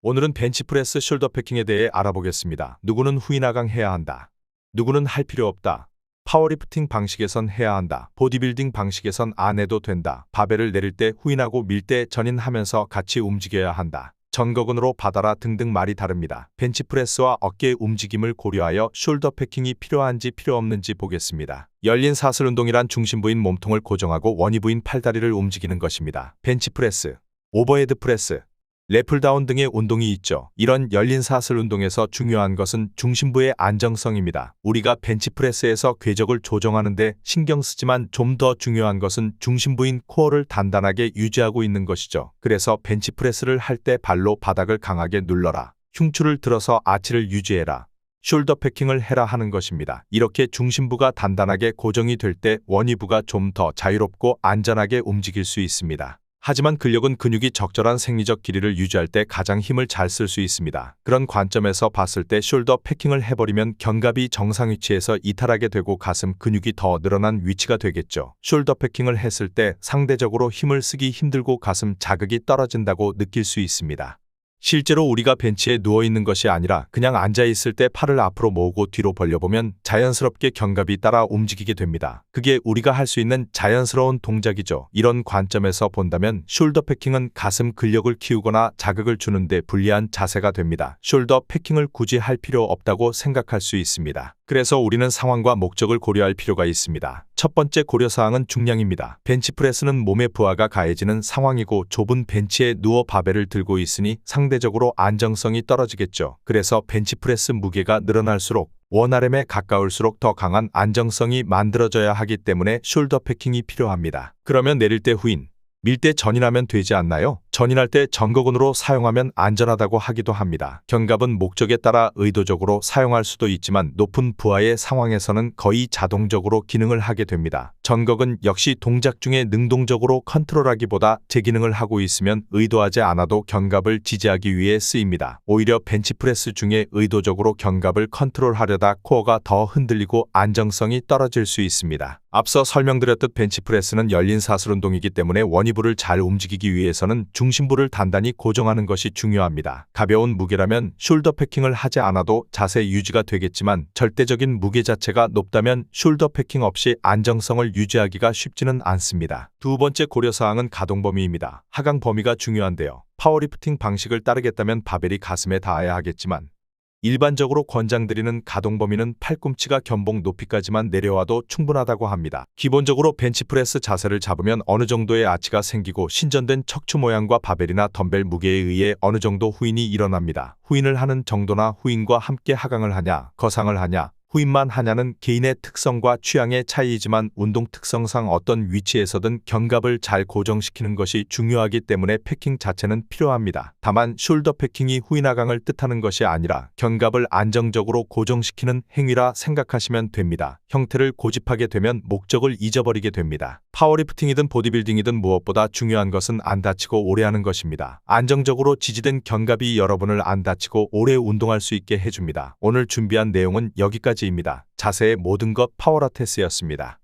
오늘은 벤치프레스 숄더 패킹에 대해 알아보겠습니다. 누구는 후인하강 해야 한다. 누구는 할 필요 없다. 파워리프팅 방식에선 해야 한다. 보디빌딩 방식에선 안 해도 된다. 바벨을 내릴 때 후인하고 밀 때 전인하면서 같이 움직여야 한다. 전거근으로 받아라 등등 말이 다릅니다. 벤치프레스와 어깨의 움직임을 고려하여 숄더 패킹이 필요한지 필요 없는지 보겠습니다. 열린 사슬 운동이란 중심부인 몸통을 고정하고 원위부인 팔다리를 움직이는 것입니다. 벤치프레스, 오버헤드 프레스, 랩풀다운 등의 운동이 있죠. 이런 열린 사슬 운동에서 중요한 것은 중심부의 안정성입니다. 우리가 벤치프레스에서 궤적을 조정하는데 신경 쓰지만 좀 더 중요한 것은 중심부인 코어를 단단하게 유지하고 있는 것이죠. 그래서 벤치프레스를 할 때 발로 바닥을 강하게 눌러라. 흉추를 들어서 아치를 유지해라. 숄더 패킹을 해라 하는 것입니다. 이렇게 중심부가 단단하게 고정이 될 때 원위부가 좀 더 자유롭고 안전하게 움직일 수 있습니다. 하지만 근력은 근육이 적절한 생리적 길이를 유지할 때 가장 힘을 잘 쓸 수 있습니다. 그런 관점에서 봤을 때 숄더 패킹을 해버리면 견갑이 정상 위치에서 이탈하게 되고 가슴 근육이 더 늘어난 위치가 되겠죠. 숄더 패킹을 했을 때 상대적으로 힘을 쓰기 힘들고 가슴 자극이 떨어진다고 느낄 수 있습니다. 실제로 우리가 벤치에 누워있는 것이 아니라 그냥 앉아있을 때 팔을 앞으로 모으고 뒤로 벌려보면 자연스럽게 견갑이 따라 움직이게 됩니다. 그게 우리가 할 수 있는 자연스러운 동작이죠. 이런 관점에서 본다면 숄더 패킹은 가슴 근력을 키우거나 자극을 주는데 불리한 자세가 됩니다. 숄더 패킹을 굳이 할 필요 없다고 생각할 수 있습니다. 그래서 우리는 상황과 목적을 고려할 필요가 있습니다. 첫 번째 고려사항은 중량입니다. 벤치프레스는 몸의 부하가 가해지는 상황이고 좁은 벤치에 누워 바벨을 들고 있으니 상대적으로 안정성이 떨어지겠죠. 그래서 벤치프레스 무게가 늘어날수록 원RM에 가까울수록 더 강한 안정성이 만들어져야 하기 때문에 숄더 패킹이 필요합니다. 그러면 내릴 때 후인, 밀 때 전인하면 되지 않나요? 전인할 때 전거근으로 사용하면 안전하다고 하기도 합니다. 견갑은 목적에 따라 의도적으로 사용할 수도 있지만 높은 부하의 상황에서는 거의 자동적으로 기능을 하게 됩니다. 전거근 역시 동작 중에 능동적으로 컨트롤하기보다 제 기능을 하고 있으면 의도하지 않아도 견갑을 지지하기 위해 쓰입니다. 오히려 벤치프레스 중에 의도적으로 견갑을 컨트롤하려다 코어가 더 흔들리고 안정성이 떨어질 수 있습니다. 앞서 설명드렸듯 벤치프레스는 열린 사슬 운동이기 때문에 원위부를 잘 움직이기 위해서는 중심부를 단단히 고정하는 것이 중요합니다. 가벼운 무게라면 숄더 패킹을 하지 않아도 자세 유지가 되겠지만 절대적인 무게 자체가 높다면 숄더 패킹 없이 안정성을 유지하기가 쉽지는 않습니다. 두 번째 고려사항은 가동 범위입니다. 하강 범위가 중요한데요. 파워리프팅 방식을 따르겠다면 바벨이 가슴에 닿아야 하겠지만 일반적으로 권장드리는 가동 범위는 팔꿈치가 견복 높이까지만 내려와도 충분하다고 합니다. 기본적으로 벤치프레스 자세를 잡으면 어느 정도의 아치가 생기고 신전된 척추 모양과 바벨이나 덤벨 무게에 의해 어느 정도 후인이 일어납니다. 후인을 하는 정도나 후인과 함께 하강을 하냐, 거상을 하냐, 후인만 하냐는 개인의 특성과 취향의 차이이지만 운동 특성상 어떤 위치에서든 견갑을 잘 고정시키는 것이 중요하기 때문에 패킹 자체는 필요합니다. 다만 숄더 패킹이 후인 하강을 뜻하는 것이 아니라 견갑을 안정적으로 고정시키는 행위라 생각하시면 됩니다. 형태를 고집하게 되면 목적을 잊어버리게 됩니다. 파워리프팅이든 보디빌딩이든 무엇보다 중요한 것은 안 다치고 오래 하는 것입니다. 안정적으로 지지된 견갑이 여러분을 안 다치고 오래 운동할 수 있게 해줍니다. 오늘 준비한 내용은 여기까지입니다. 자세의 모든 것 파워라테스였습니다.